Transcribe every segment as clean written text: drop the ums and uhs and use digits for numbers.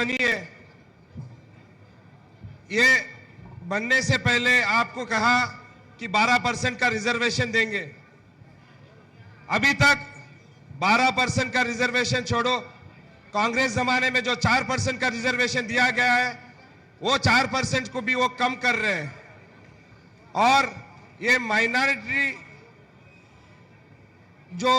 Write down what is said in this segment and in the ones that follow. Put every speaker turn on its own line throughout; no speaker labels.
बनी है, ये बनने से पहले आपको कहा कि 12% का रिजर्वेशन देंगे। अभी तक 12% का रिजर्वेशन छोड़ो, कांग्रेस जमाने में जो 4% का रिजर्वेशन दिया गया है वो 4% को भी वो कम कर रहे हैं। और ये माइनॉरिटी जो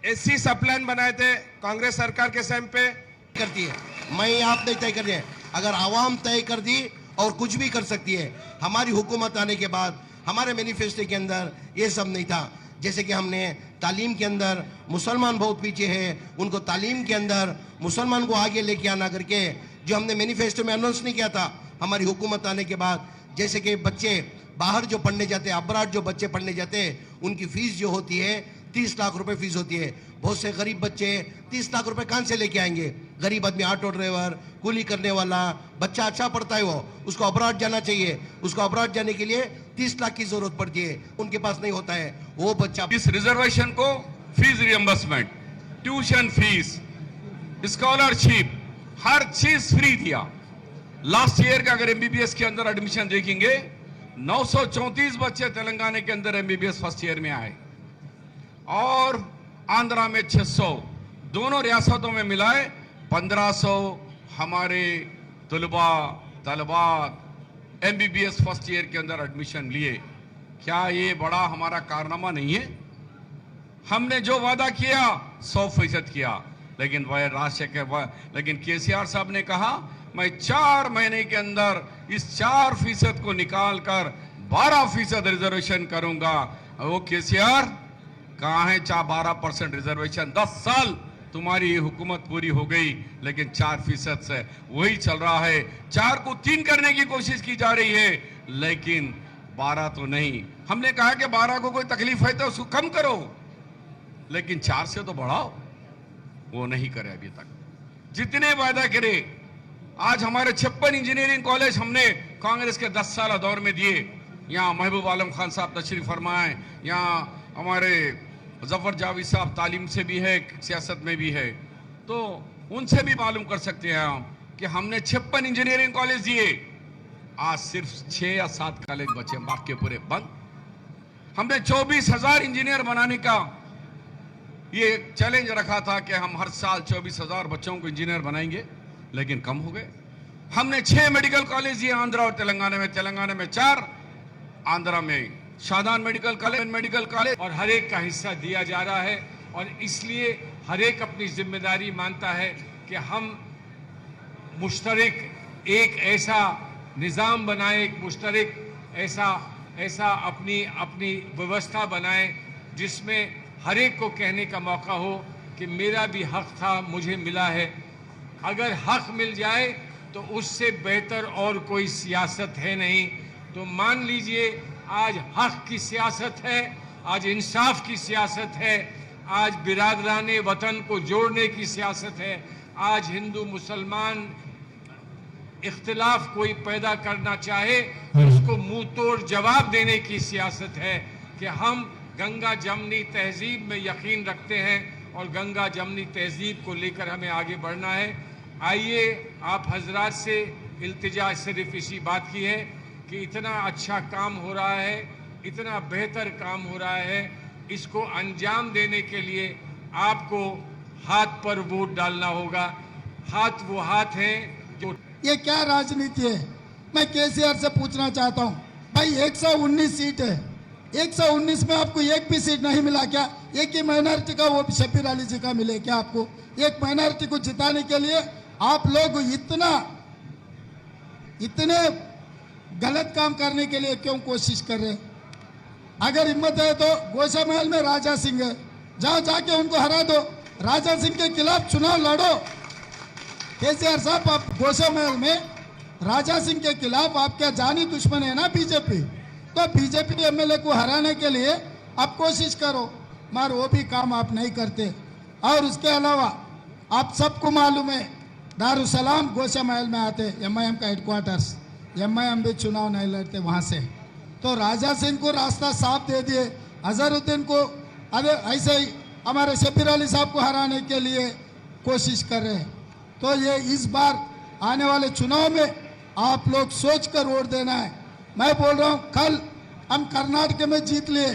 एससी सब प्लान बनाए थे कांग्रेस सरकार के समय पे
करती है, मैं आप नहीं तय कर रहे हैं। अगर आवाम तय कर दी और कुछ भी कर सकती है। हमारी हुकूमत आने के बाद हमारे मैनिफेस्टो के अंदर ये सब नहीं था। जैसे कि हमने तालीम के अंदर मुसलमान बहुत पीछे है, उनको तालीम के अंदर मुसलमान को आगे लेके आना करके जो हमने मैनिफेस्टो में अनाउंस नहीं किया था, हमारी हुकूमत आने के बाद जैसे कि बच्चे बाहर जो पढ़ने जाते हैं, अब्राड जो बच्चे पढ़ने जाते हैं, उनकी फीस जो होती है 30 लाख रुपए फीस होती है। बहुत से गरीब बच्चे 30 लाख रुपए कहां से लेके आएंगे? गरीब आदमी, ऑटो ड्राइवर, कूली करने वाला बच्चा अच्छा पढ़ता है, वो उसको अब्राड जाना चाहिए, उसको अब्राड जाने के लिए 30 लाख की जरूरत पड़ती है, उनके पास नहीं होता है। वो बच्चा
इस रिजर्वेशन को fees reimbursement, tuition fees, scholarship, हर चीज फ्री दिया। लास्ट ईयर का अगर एमबीबीएस के अंदर एडमिशन देखेंगे 934 बच्चे तेलंगाना के अंदर एमबीबीएस फर्स्ट ईयर में आए और आंध्रा में 600, दोनों रियासतों में मिलाए 1500 हमारे तलबात एमबीबीएस फर्स्ट ईयर के अंदर एडमिशन लिए। क्या ये बड़ा हमारा कारनामा नहीं है? हमने जो वादा किया 100% किया, लेकिन वह लेकिन केसीआर साहब ने कहा मैं 4 महीने के अंदर इस 4% को निकालकर 12% रिजर्वेशन करूंगा। वो केसीआर कहां है? 12% रिजर्वेशन 10 साल तुम्हारी हुकूमत पूरी हो गई, लेकिन 4% से वही चल रहा है। 4 को 3 करने की कोशिश की जा रही है, लेकिन 12 तो नहीं। हमने कहा कि 12 को कोई तकलीफ है तो उसको कम करो, लेकिन 4 से तो बढ़ाओ। वो नहीं करे अभी तक। जितने वादा करे, आज हमारे 56 इंजीनियरिंग कॉलेज हमने कांग्रेस के 10 साल दौर में दिए। यहाँ महबूब आलम खान साहब तशरीफ फरमाए, यहाँ हमारे जफर जावेद साहब तालीम से भी है, सियासत में भी है, तो उनसे भी मालूम कर सकते हैं हम कि हमने 56 इंजीनियरिंग कॉलेज दिए। आज सिर्फ 6 या 7 कॉलेज बचे, बाकी पूरे बंद। हमने 24,000 इंजीनियर बनाने का ये चैलेंज रखा था कि हम हर साल 24,000 बच्चों को इंजीनियर बनाएंगे, लेकिन कम हो गए। हमने 6 मेडिकल कॉलेज दिए आंध्रा और तेलंगाना में 4, आंध्रा में शादान मेडिकल कॉलेज,
और हर एक का हिस्सा दिया जा रहा है। और इसलिए हर एक अपनी जिम्मेदारी मानता है कि हम मुश्तरक एक ऐसा निज़ाम बनाए, एक मुश्तरक ऐसा अपनी व्यवस्था बनाए जिसमें हर एक को कहने का मौका हो कि मेरा भी हक था, मुझे मिला है। अगर हक मिल जाए तो उससे बेहतर और कोई सियासत है नहीं। तो मान लीजिए आज हक की सियासत है, आज इंसाफ की सियासत है, आज बिरादराने वतन को जोड़ने की सियासत है, आज हिंदू मुसलमान इख्तिलाफ कोई पैदा करना चाहे तो उसको मुंह तोड़ जवाब देने की सियासत है कि हम गंगा जमनी तहजीब में यकीन रखते हैं और गंगा जमनी तहजीब को लेकर हमें आगे बढ़ना है। आइए, आप हजरात से इल्तिजा सिर्फ इसी बात की है कि इतना अच्छा काम हो रहा है, इतना बेहतर काम हो रहा है, इसको अंजाम देने के लिए आपको हाथ पर वोट डालना होगा। हाथ वो हाथ हैं जो
ये क्या राजनीति है? मैं केसीआर से पूछना चाहता हूँ, भाई 119 सीट है, 119 में आपको एक भी सीट नहीं मिला क्या? एक ही माइनॉरिटी का, वो शब्बीर अली जी का मिले क्या आपको? एक माइनॉरिटी को जिताने के लिए आप लोग इतने गलत काम करने के लिए क्यों कोशिश कर रहे हैं? अगर हिम्मत है तो गोशा महल में राजा सिंह है, जाओ जाके उनको हरा दो, राजा सिंह के खिलाफ चुनाव लड़ो। केसीआर साहब, आप गोशा महल में राजा सिंह के खिलाफ आप क्या जानी दुश्मन है ना बीजेपी? तो बीजेपी एमएलए को हराने के लिए आप कोशिश करो, मगर वो भी काम आप नहीं करते। और उसके अलावा आप सबको मालूम है, दारुसलाम गोशा महल में आते एमआईएम का हेडक्वार्टर्स, एमआईएम भी चुनाव नहीं लड़ते वहाँ से। तो राजा सिंह को रास्ता साफ दे दिए, अजहरुद्दीन को ऐसे ही हमारे शब्बीर अली साहब को हराने के लिए कोशिश कर रहे हैं। तो ये इस बार आने वाले चुनाव में आप लोग सोचकर वोट देना है। मैं बोल रहा हूं, कल हम कर्नाटक में जीत लिए,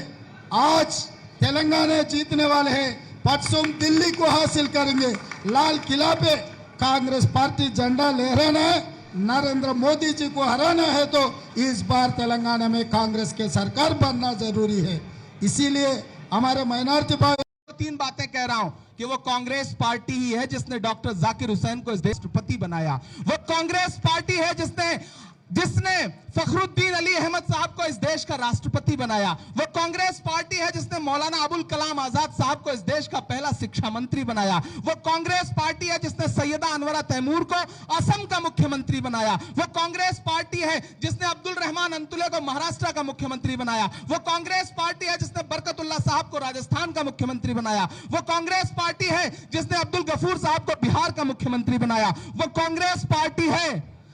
आज तेलंगाना जीतने वाले हैं, परसों दिल्ली को हासिल करेंगे। लाल किला पे कांग्रेस पार्टी झंडा लहराना है, नरेंद्र मोदी जी को हराना है तो इस बार तेलंगाना में कांग्रेस के सरकार बनना जरूरी है। इसीलिए हमारे माइनॉरिटी भाई,
तीन बातें कह रहा हूं कि वो कांग्रेस पार्टी ही है जिसने डॉक्टर जाकिर हुसैन को इस देश राष्ट्रपति बनाया। वो कांग्रेस पार्टी है जिसने फखरुद्दीन अली अहमद साहब को इस देश का राष्ट्रपति बनाया। वो कांग्रेस पार्टी है जिसने मौलाना अबुल कलाम आजाद साहब को इस देश का पहला शिक्षा मंत्री बनाया। वो कांग्रेस पार्टी है जिसने सैयदा अनवरा तैमूर को असम का मुख्यमंत्री बनाया। वो कांग्रेस पार्टी है जिसने अब्दुल रहमान अंतुले को महाराष्ट्र का मुख्यमंत्री बनाया। वो कांग्रेस पार्टी है जिसने बरकतुल्ला साहब को राजस्थान का मुख्यमंत्री बनाया। वो कांग्रेस पार्टी है जिसने अब्दुल गफूर साहब को बिहार का मुख्यमंत्री बनाया। वो कांग्रेस पार्टी है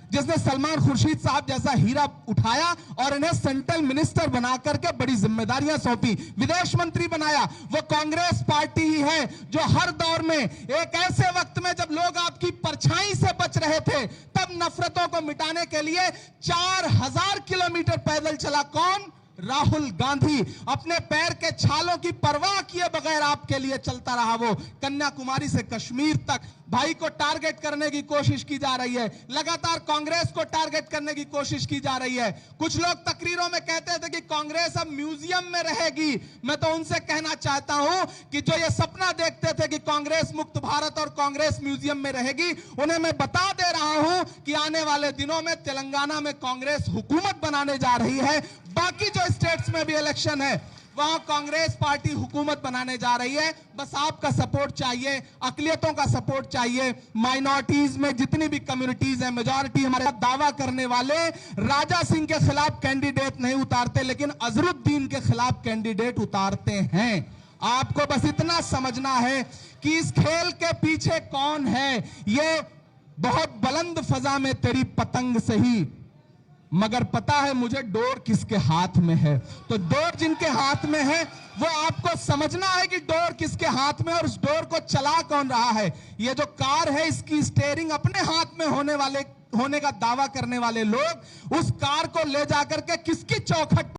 जिसने सलमान खुर्शीद साहब जैसा हीरा उठाया और इन्हें सेंट्रल मिनिस्टर बना करके बड़ी जिम्मेदारियां सौंपी, विदेश मंत्री बनाया। वो कांग्रेस पार्टी ही है जो हर दौर में एक ऐसे वक्त में जब लोग आपकी परछाई से बच रहे थे, तब नफरतों को मिटाने के लिए 4000 किलोमीटर पैदल चला। कौन? राहुल गांधी। अपने पैर के छालों की परवाह किए बगैर आपके लिए चलता रहा। वो कन्याकुमारी से कश्मीर तक भाई को टारगेट करने की कोशिश की जा रही है, लगातार कांग्रेस को टारगेट करने की कोशिश की जा रही है। कुछ लोग तकरीरों में कहते थे कि कांग्रेस अब म्यूजियम में रहेगी। मैं तो उनसे कहना चाहता हूं कि जो ये सपना देखते थे कि कांग्रेस मुक्त भारत और कांग्रेस म्यूजियम में रहेगी, उन्हें मैं बता दे रहा हूं कि आने वाले दिनों में तेलंगाना में कांग्रेस हुकूमत बनाने जा रही है। बाकी जो स्टेट्स में भी इलेक्शन है वहां कांग्रेस पार्टी हुकूमत बनाने जा रही है। बस आपका सपोर्ट चाहिए, अकलियतों का सपोर्ट चाहिए। माइनॉरिटीज में जितनी भी कम्युनिटीज है, मेजॉरिटी हमारे दावा करने वाले राजा सिंह के खिलाफ कैंडिडेट नहीं उतारते, लेकिन अजरुद्दीन के खिलाफ कैंडिडेट उतारते हैं। आपको बस इतना समझना है कि इस खेल के पीछे कौन है। ये बहुत बुलंद फजा में तेरी पतंग सही, मगर पता है मुझे डोर किसके हाथ में है। तो डोर जिनके हाथ में है वो आपको समझना है कि डोर किसके हाथ में है और उस डोर को चला कौन रहा है। ये जो कार है इसकी स्टीयरिंग अपने हाथ में होने का दावा करने वाले लोग उस कार को ले जाकर के किसकी चौखट